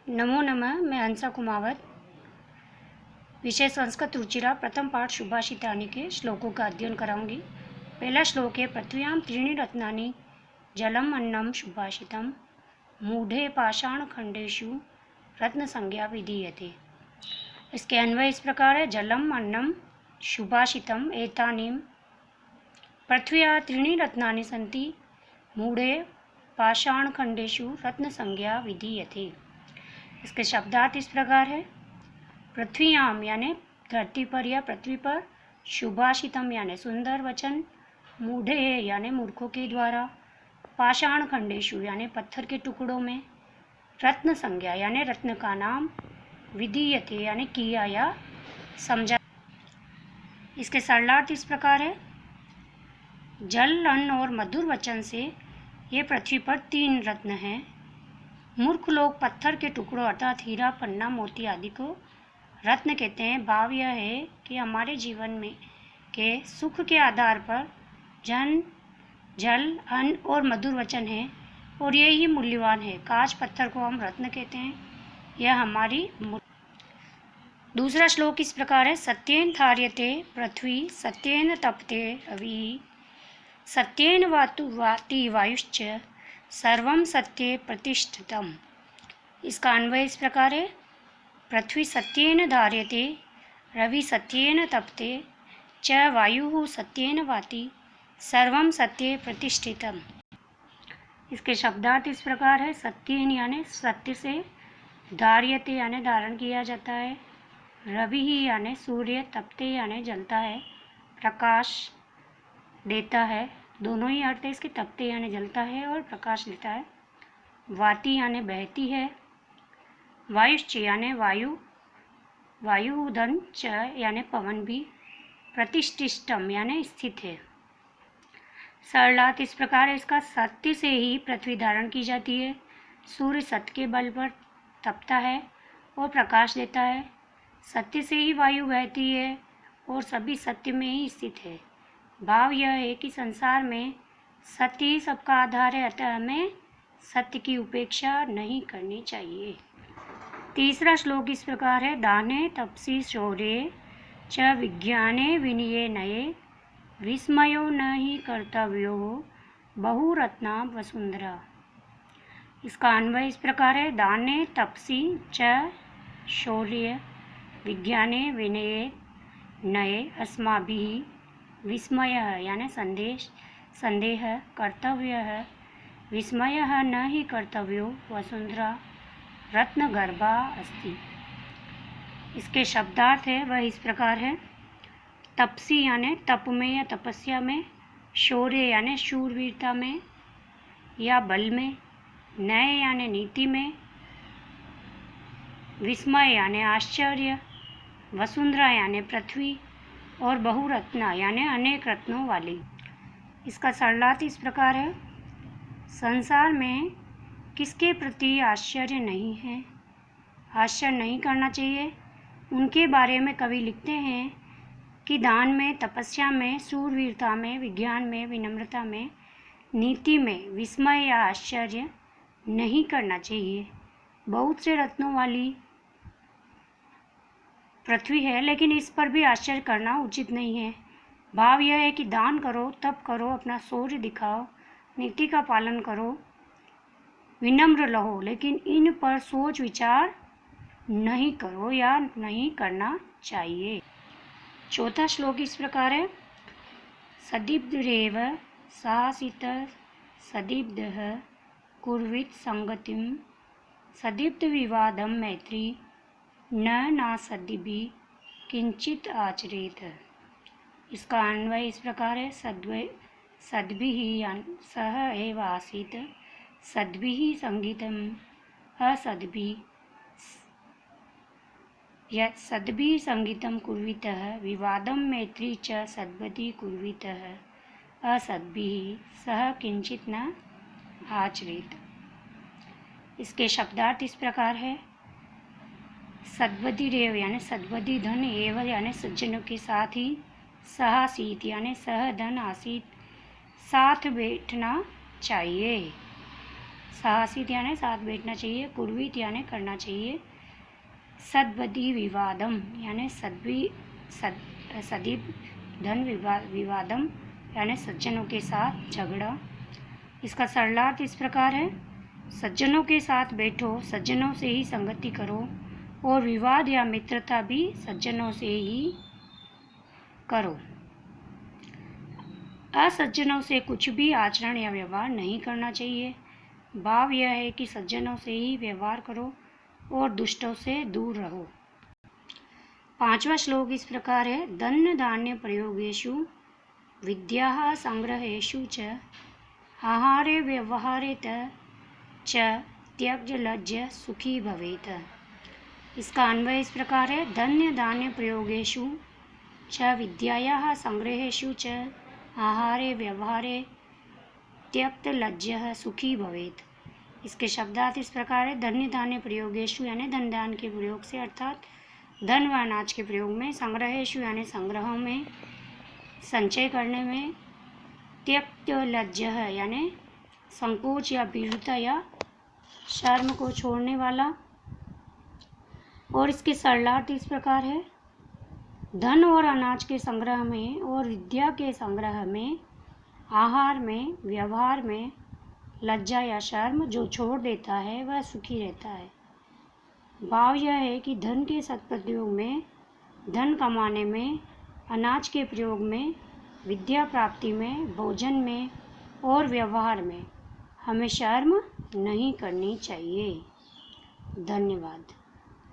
नमो नमः। मैं हंसा कुमावत, विषय संस्कृत रुचिरा, प्रथम पाठ सुभाषितानि के श्लोकों का अध्ययन कराऊंगी। पहला श्लोक है, पृथ्व्यां त्रीणि रत्नानि जलम अन्नम सुभाषितम मूढ़े पाषाण खंडेषु रत्न संज्ञा विधीयते। इसके अन्वय इस प्रकार है, जलम अन्नम सुभाषितम एतानि पृथ्व्या त्रीणि रत्नानि सन्ति मूढ़े पाषाण खंडेषु रत्न संज्ञा विधीयते। इसके शब्दार्थ इस प्रकार है, पृथ्व्याम यानी धरती पर या पृथ्वी पर, सुभाषितम यानी सुंदर वचन, मूढ़े यानी मूर्खों के द्वारा, पाषाण खंडेशु यानी पत्थर के टुकड़ों में, रत्न संज्ञा यानी रत्न का नाम, विधीयते यानी किया या समझा। इसके सरलार्थ इस प्रकार है, जल, अन्न और मधुर वचन से ये पृथ्वी पर 3 रत्न हैं। मूर्ख लोग पत्थर के टुकड़ों अर्थात हीरा, पन्ना, मोती आदि को रत्न कहते हैं। भाव यह है कि हमारे जीवन में के सुख के आधार पर जल, अन्न और मधुर वचन है और ये ही मूल्यवान है। कांच पत्थर को हम रत्न कहते हैं, यह हमारी। दूसरा श्लोक इस प्रकार है, सत्येन धार्यते पृथ्वी सत्येन तपते रवि सत्येन वाति वायुश्च सर्वं सत्ये प्रतिष्ठितम्। इसका अन्वय इस प्रकार है, पृथ्वी सत्येन धार्यते रवि सत्येन तपते च वायुः सत्येन वाति सर्वं सत्ये प्रतिष्ठितम्। इसके शब्दार्थ इस प्रकार है, सत्येन यानी सत्य से, धार्यते यानी धारण किया जाता है, रवि यानी सूर्य, तपते यानी जलता है, प्रकाश देता है। दोनों ही अर्थ है इसके, तपते यानी जलता है और प्रकाश देता है। वाति यानी बहती है, वायुश्च यानी वायु, वायुधन च यानी पवन भी, प्रतिष्ठितम यानी स्थित है। सरलार्थ इस प्रकार है इसका, सत्य से ही पृथ्वी धारण की जाती है, सूर्य सत्य के बल पर तपता है और प्रकाश देता है, सत्य से ही वायु बहती है और सभी सत्य में ही स्थित है। भाव यह है कि संसार में सत्य ही सबका आधार है, अतः हमें सत्य की उपेक्षा नहीं करनी चाहिए। तीसरा श्लोक इस प्रकार है, दाने तपसी शौर्ये च विज्ञाने विनये नये विस्मयो न ही कर्तव्यो बहुरत्ना वसुंधरा। इसका अन्वय इस प्रकार है, दाने तपसी च शौर्य विज्ञाने विनये नये अस्माभिः विस्मय यानी संदेह कर्तव्य विस्मय न ही कर्तव्यो वसुंधरा रत्नगर्भा अस्ति। इसके शब्दार्थ है वह इस प्रकार है, तपसी यानी तप में या तपस्या में, शौर्य यानी शूरवीरता में या बल में, न्याय यानी नीति में, विस्मय यानी आश्चर्य, वसुंधरा यानी पृथ्वी और बहुरत्ना यानी अनेक रत्नों वाली। इसका सरलार्थ इस प्रकार है, संसार में किसके प्रति आश्चर्य नहीं है, आश्चर्य नहीं करना चाहिए। उनके बारे में कवि लिखते हैं कि दान में, तपस्या में, शूरवीरता में, विज्ञान में, विनम्रता में, नीति में विस्मय या आश्चर्य नहीं करना चाहिए। बहुत से रत्नों वाली पृथ्वी है, लेकिन इस पर भी आश्चर्य करना उचित नहीं है। भाव यह है कि दान करो, तप करो, अपना शौर्य दिखाओ, नीति का पालन करो, विनम्र रहो, लेकिन इन पर सोच विचार नहीं करो या नहीं करना चाहिए। चौथा श्लोक इस प्रकार है, सदीप्तिरेव साहसित सदीप्तः कुर्वीत संगतिम सदीप्त विवादम मैत्री न सद्भिः किंचित आचरेत। इसका अन्वय इस प्रकार है, सद्भिः सह एव आसीत् सद्भिः संगीतम असद्भिः यत् सद्भिः संगीतम कुर्वीतः विवादम मैत्री च सद्भिः कुर्वीतः असद्भिः सह किंचित न आचरेत। इसके शब्दार्थ इस प्रकार है, सद्बुद्धि रेव यानी सद्बुद्धि धन, एव यानी सज्जनों के साथ ही, सहासीत यानी सह धन, आसीत साथ बैठना चाहिए। साहसित यानी साथ बैठना चाहिए। कुर्वीत यानी करना चाहिए। सद्वदी विवादम यानी सदीप धन विवादम यानी सज्जनों के साथ झगड़ा। इसका सरलार्थ इस प्रकार है, सज्जनों के साथ बैठो, सज्जनों से ही संगति करो, और विवाद या मित्रता भी सज्जनों से ही करो। असज्जनों से कुछ भी आचरण या व्यवहार नहीं करना चाहिए। भाव यह है कि सज्जनों से ही व्यवहार करो और दुष्टों से दूर रहो। 5वां श्लोक इस प्रकार है, धन्य धान्य प्रयोगेषु विद्या संग्रहेषु च आहारे व्यवहारे च त्यज्य लज्ज सुखी भवेत। इसका अन्वय इस प्रकार है, धन्य धान्य प्रयोगेषु च विद्यायाः संग्रहेषु च आहारे व्यवहारे त्यक्त लज्जः सुखी भवेत। इसके शब्दार्थ इस प्रकार है, धन्य धान्य प्रयोगेषु यानी धन दान के प्रयोग से, अर्थात धन व अनाज के प्रयोग में, संग्रहेषु यानी संग्रहों में, संचय करने में, त्यक्त लज्जः यानी संकोच या भीरुता या शर्म को छोड़ने वाला। और इसके सरलार्थ इस प्रकार है, धन और अनाज के संग्रह में और विद्या के संग्रह में, आहार में, व्यवहार में लज्जा या शर्म जो छोड़ देता है वह सुखी रहता है। भाव यह है कि धन के सदप्रयोग में, धन कमाने में, अनाज के प्रयोग में, विद्या प्राप्ति में, भोजन में और व्यवहार में हमें शर्म नहीं करनी चाहिए। धन्यवाद।